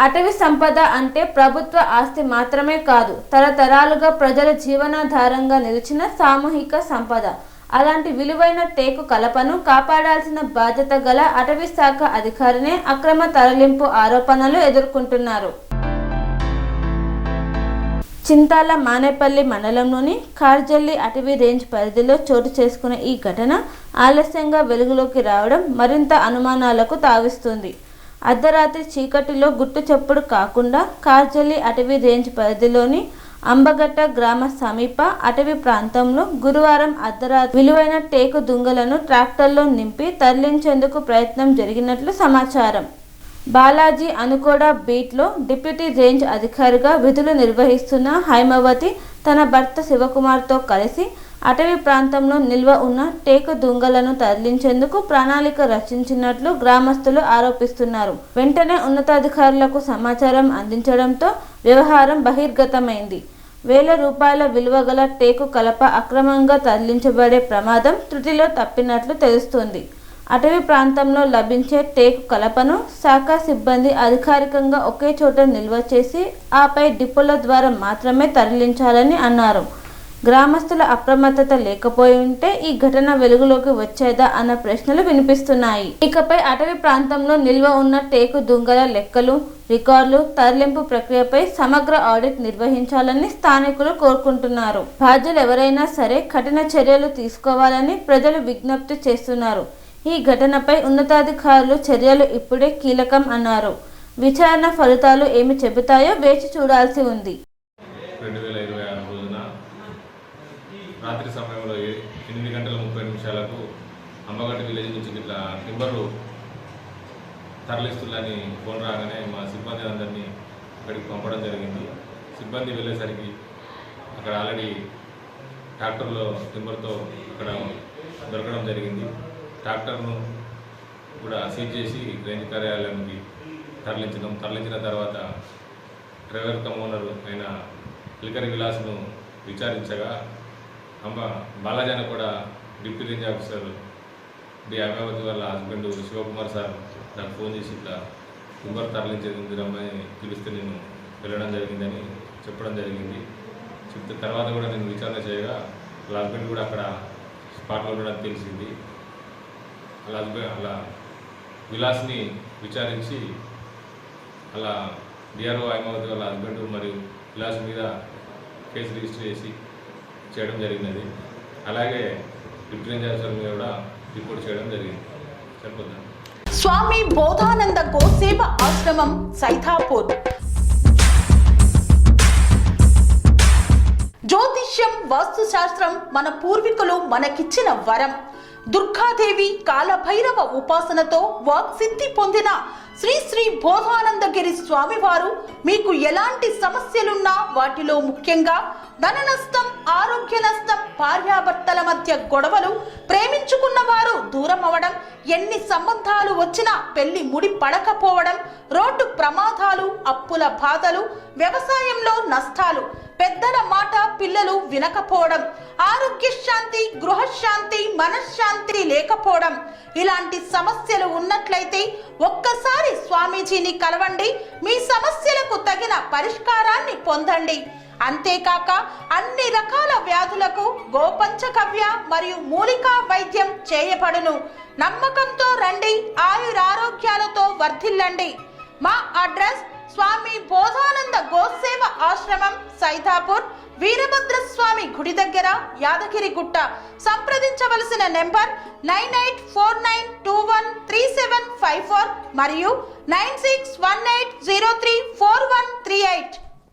అటవీ సంపద అంటే ప్రభుత్వ ఆస్తి మాత్రమే కాదు, తరతరాలుగా ప్రజల జీవనాధారంగా నిలిచిన సామూహిక సంపద. అలాంటి విలువైన టేకు కలపను కాపాడాల్సిన బాధ్యత గల అటవీ శాఖ అధికారినే అక్రమ తరలింపు ఆరోపణలు ఎదుర్కొంటున్నారు. చింతాల మానేపల్లి మండలంలోని కార్జల్లి అటవీ రేంజ్ పరిధిలో చోటు చేసుకున్న ఈ ఘటన ఆలస్యంగా వెలుగులోకి రావడం మరింత అనుమానాలకు తావిస్తుంది. అర్ధరాత్రి చీకటిలో గుట్టు చప్పుడు కాకుండా కార్జల్లి అటవీ రేంజ్ పరిధిలోని అంబగట్ట గ్రామ సమీప అటవీ ప్రాంతంలో గురువారం అర్ధరాత్రి విలువైన టేకు దుంగలను ట్రాక్టర్లో నింపి తరలించేందుకు ప్రయత్నం జరిగినట్లు సమాచారం. బాలాజీ అనుకోడ బీట్లో డిప్యూటీ రేంజ్ అధికారిగా విధులు నిర్వహిస్తున్న హైమవతి తన భర్త శివకుమార్తో కలిసి అటవీ ప్రాంతంలో నిల్వ ఉన్న టేకు దుంగలను తరలించేందుకు ప్రణాళిక రచించినట్లు గ్రామస్తులు ఆరోపిస్తున్నారు. వెంటనే ఉన్నతాధికారులకు సమాచారం అందించడంతో వ్యవహారం బహిర్గతమైంది. వేల రూపాయల విలువ గల టేకు కలప అక్రమంగా తరలించబడే ప్రమాదం త్రుటిలో తప్పినట్లు తెలుస్తోంది. అటవీ ప్రాంతంలో లభించే టేకు కలపను శాఖ సిబ్బంది అధికారికంగా ఒకే చోట నిల్వ చేసి ఆపై డిపోల ద్వారా మాత్రమే తరలించాలని అన్నారు. గ్రామస్తుల అప్రమత్తత లేకపోయి ఉంటే ఈ ఘటన వెలుగులోకి వచ్చేదా అన్న ప్రశ్నలు వినిపిస్తున్నాయి. ఇకపై అటవీ ప్రాంతంలో నిల్వ ఉన్న టేకు దుంగల లెక్కలు, రికార్డులు, తరలింపు ప్రక్రియపై సమగ్ర ఆడిట్ నిర్వహించాలని స్థానికులు కోరుకుంటున్నారు. బాధ్యులు ఎవరైనా సరే కఠిన చర్యలు తీసుకోవాలని ప్రజలు విజ్ఞప్తి చేస్తున్నారు. ఈ ఘటనపై ఉన్నతాధికారులు చర్యలు ఇప్పుడే కీలకం అన్నారు. విచారణ ఫలితాలు ఏమి చెబుతాయో వేచి చూడాల్సి ఉంది. 2026 రోజున రాత్రి సమయంలో 8:30 అంబగట్ట విలేజ్ నుంచి ఇట్లా టింబర్లు తరలిస్తుందని ఫోన్ రాగానే మా సిబ్బంది అందరినీ అక్కడికి పంపడం జరిగింది. సిబ్బంది వెళ్ళేసరికి అక్కడ ఆల్రెడీ ట్రాక్టర్లో టింబర్తో అక్కడ దొరకడం జరిగింది. ట్రాక్టర్ను కూడా సీజ్ చేసి రేంజ్ కార్యాలయానికి తరలించిన తర్వాత డ్రైవర్ కమ్ ఓనర్ అయిన లికరి విలాస్ను విచారించగా బాలాజాన కూడా deputy range officer D Amaravati వాళ్ళ హస్బెండ్ శివకుమార్ సార్ నాకు ఫోన్ చేసి ఇట్లా టింబర్ తరలించేది ఉంది రమ్మని పిలిస్తే నేను వెళ్ళడం జరిగిందని చెప్పడం జరిగింది. చెప్తే తర్వాత కూడా నేను విచారణ చేయగా వాళ్ళ హస్బెండ్ కూడా అక్కడ స్పాట్లో ఉండడం తెలిసింది. అలా విలాస్ని విచారించి అలా డిఆర్ఓ హైమవతి వాళ్ళ హస్బెండ్ మరియు విలాస్ మీద కేసు రిజిస్టర్ చేసి చేయడం జరిగినది. అలాగే డిప్యూటీ రేంజ్ ఆఫీసర్ మీద కూడా రిపోర్ట్ చేయడం జరిగింది. సరిపోతుంది. స్వామి బోధానంద గోసేవ ఆశ్రమం సైథాపూర్. జ్యోతిష్యం, వాస్తుశాస్త్రం మన పూర్వీకులు మనకిచ్చిన వరం. దుర్గాదేవి, కాలభైరవ ఉపాసనతో వాక్సిద్ధి పొందిన శ్రీ శ్రీ బోధానందగిరి స్వామివారు మీకు ఎలాంటి సమస్యలున్నా, వాటిలో ముఖ్యంగా ధన నష్టం, ఆరోగ్య నష్టం, భార్యాభర్తల మధ్య గొడవలు, ప్రేమించుకున్న వారు దూరం అవడం, ఎన్ని సంబంధాలు వచ్చినా పెళ్లి ముడి పడకపోవడం, రోడ్డు ప్రమాదాలు, అప్పుల బాధలు, వ్యవసాయంలో నష్టాలు, పెద్దల మాట పిల్లలు వినకపోవడం, ఆరోగ్య శాంతి, గృహశాంతి, మనశ్శాంతి లేకపోవడం, ఇలాంటి సమస్యలు ఉన్నట్లయితే ఒక్కసారి స్వామీజీని కలవండి. మీ సమస్యలకు తగిన పరిష్కారాన్ని పొందండి. అంతేకాక అన్ని రకాల వ్యాధులకు గోపంచకవ్య మరియు మూలికా వైద్యం చేయబడును. నమ్మకంతో రండి, ఆయురారోగ్యాలతో వర్ధిల్లండి. మా అడ్రస్ స్వామి బోధానంద గోసేవ ఆశ్రమం, సైథాపూర్, వీరభద్రస్వామి గుడి దగ్గర, యాదగిరిగుట్ట. సంప్రదించవలసిన నెంబర్ 9849213754 మరియు 9618034138.